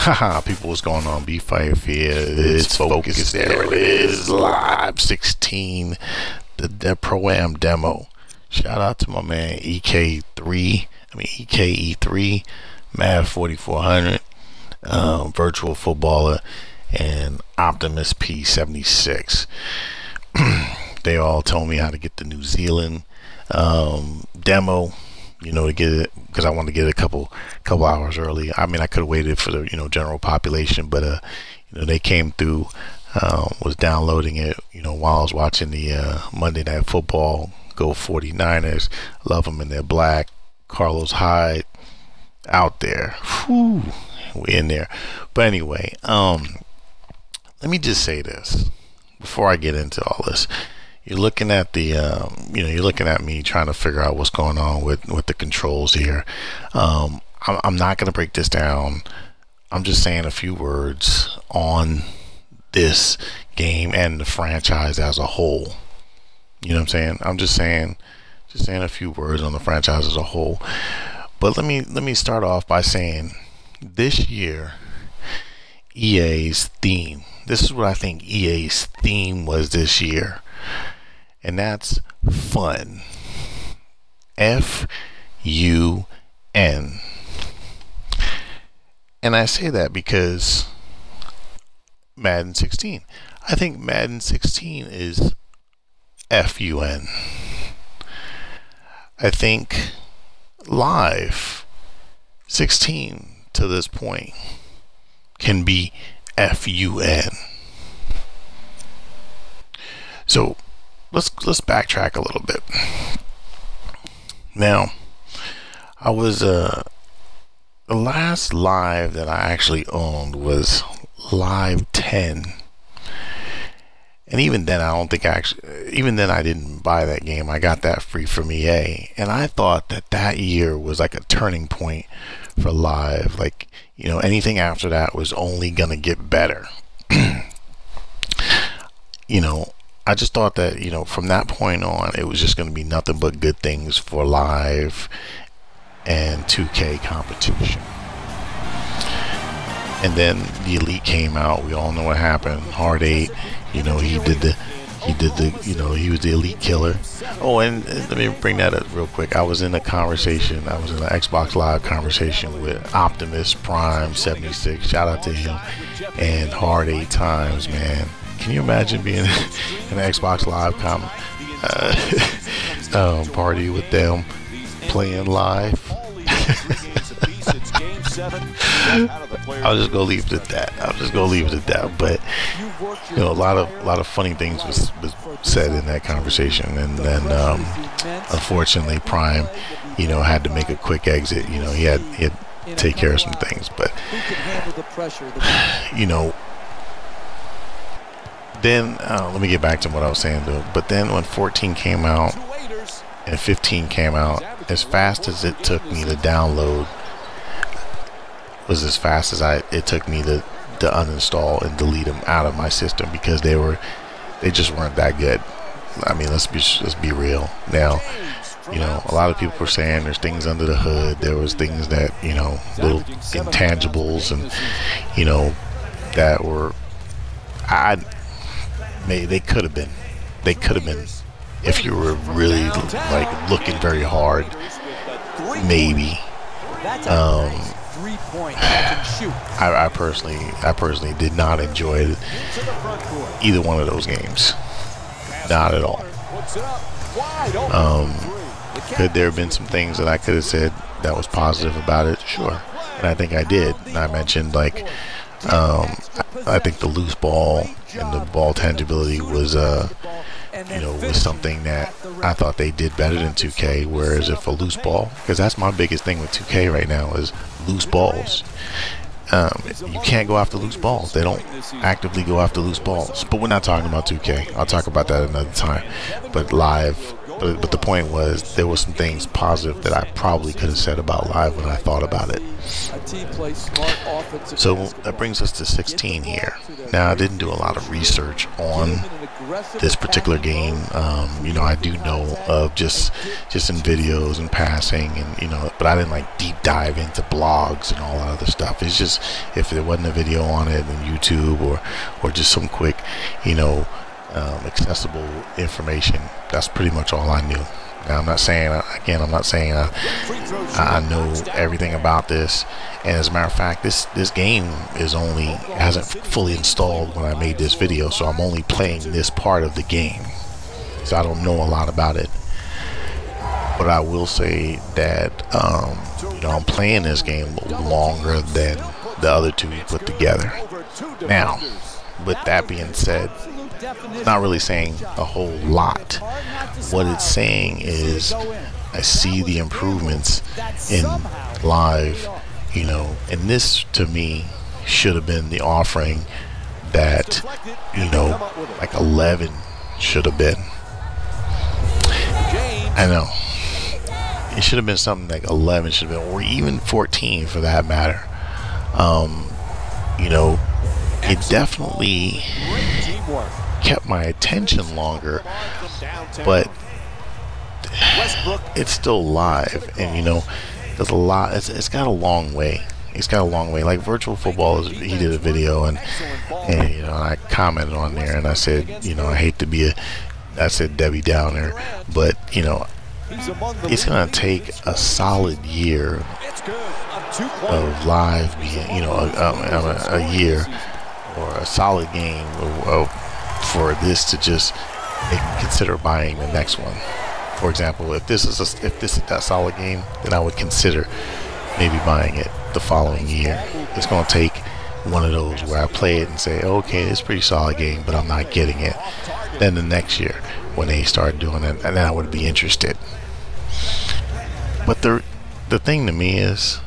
Haha, people, what's going on? BPhife here. It's focused. There it is. Live 16. The Pro-Am demo. Shout out to my man EKE3, Mad 4400, Virtual Footballer, and Optimus P76. They all told me how to get the New Zealand demo, you know, to get it, because I wanted to get it a couple hours early. I mean, I could have waited for the general population, but they came through, was downloading it, while I was watching the Monday Night Football. Go 49ers, love them in their black. Carlos Hyde out there. Whew, we in there. But anyway, let me just say this before I get into all this. You're looking at the, you're looking at me trying to figure out what's going on with the controls here. I'm not going to break this down. I'm just saying a few words on this game and the franchise as a whole. You know what I'm saying? I'm just saying a few words on the franchise as a whole. But let me start off by saying this year, EA's theme. This is what I think EA's theme was this year. And that's fun. F-U-N. And I say that because Madden 16. I think Madden 16 is F-U-N. I think Live 16 to this point can be F-U-N. So let's backtrack a little bit. Now, I was the last Live that I actually owned was Live 10. And even then, I didn't buy that game. I got that free from EA. And I thought that year was like a turning point for Live. Like, anything after that was only going to get better. I just thought that, from that point on, it was just going to be nothing but good things for Live and 2K competition. And then the Elite came out. We all know what happened. Hard 8, he was the Elite killer. Oh, and let me bring that up real quick. I was in a conversation. I was in an Xbox Live conversation with Optimus Prime 76. Shout out to him. And Hard 8 times, man. Can you imagine being in an Xbox Live party with them playing live? I'll just go leave it at that. But a lot of funny things was said in that conversation, and then unfortunately Prime, had to make a quick exit. He had to take care of some things, but then let me get back to what I was saying though. But then when 14 came out and 15 came out, as fast as it took me to download was as fast as it took me to uninstall and delete them out of my system, because they just weren't that good. I mean, let's be real. Now, a lot of people were saying there's things under the hood. There was things that, little intangibles and, that were, they could have been if you were really like looking very hard, maybe. I personally did not enjoy either one of those games. Not at all. Could there have been some things that I could have said that was positive about it? Sure. And I think I did. And I mentioned, like, I think the loose ball and the ball tangibility was was something that I thought they did better than 2K. Whereas if a loose ball, because that's my biggest thing with 2K right now, is loose balls. You can't go after loose balls. They don't actively go after loose balls. But we're not talking about 2K. I'll talk about that another time. But Live but the point was there were some things positive that I probably could have said about live when I thought about it. So that brings us to 16 here. Now, I didn't do a lot of research on this particular game. You know, I do know of just in videos and passing, and you know, but I didn't like deep dive into blogs and all that other stuff. It's just if there wasn't a video on it on YouTube or just some quick, you know, accessible information, that's pretty much all I knew. Now, I'm not saying, again, I know everything about this, and as a matter of fact, this game hasn't fully installed when I made this video, so I'm only playing this part of the game, so I don't know a lot about it. But I will say that you know, I'm playing this game longer than the other two put together. Now, with that being said, it's not really saying a whole lot. What it's saying is I see the improvements in live, you know, and this to me should have been the offering that, you know, like 11 should have been. I know it should have been something like 11 should have been, or even 14 for that matter. You know, it definitely kept my attention longer, but it's still live, and you know, there's a lot. It's got a long way. It's got a long way. Like virtual football, he did a video, and you know, I commented on there, and I said, you know, I hate to be I said Debbie Downer, but you know, it's gonna take a solid year of live being, you know, a year or a solid game for this to just make me consider buying the next one. For example, if this is that solid game, then I would consider maybe buying it the following year. It's going to take one of those where I play it and say, okay, it's a pretty solid game, but I'm not getting it. Then the next year, when they start doing it, and then I would be interested. But the thing to me is,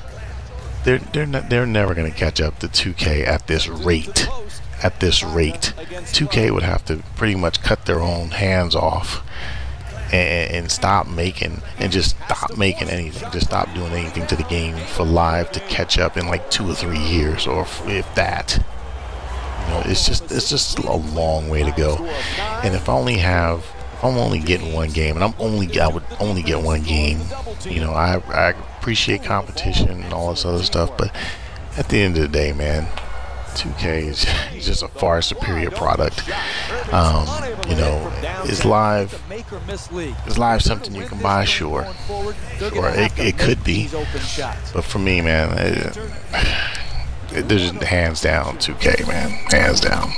they're never going to catch up to 2K at this rate. At this rate, 2K would have to pretty much cut their own hands off and stop making, and just stop making anything, just stop doing anything to the game for live to catch up in like 2 or 3 years, or if that. You know, it's just a long way to go. And if I'm only getting one game, and I would only get one game. You know, I appreciate competition and all this other stuff, but at the end of the day, man, 2K is just a far superior product. You know, is live something you can buy? Sure, it could be, but for me, man, there's hands down 2K, man, hands down.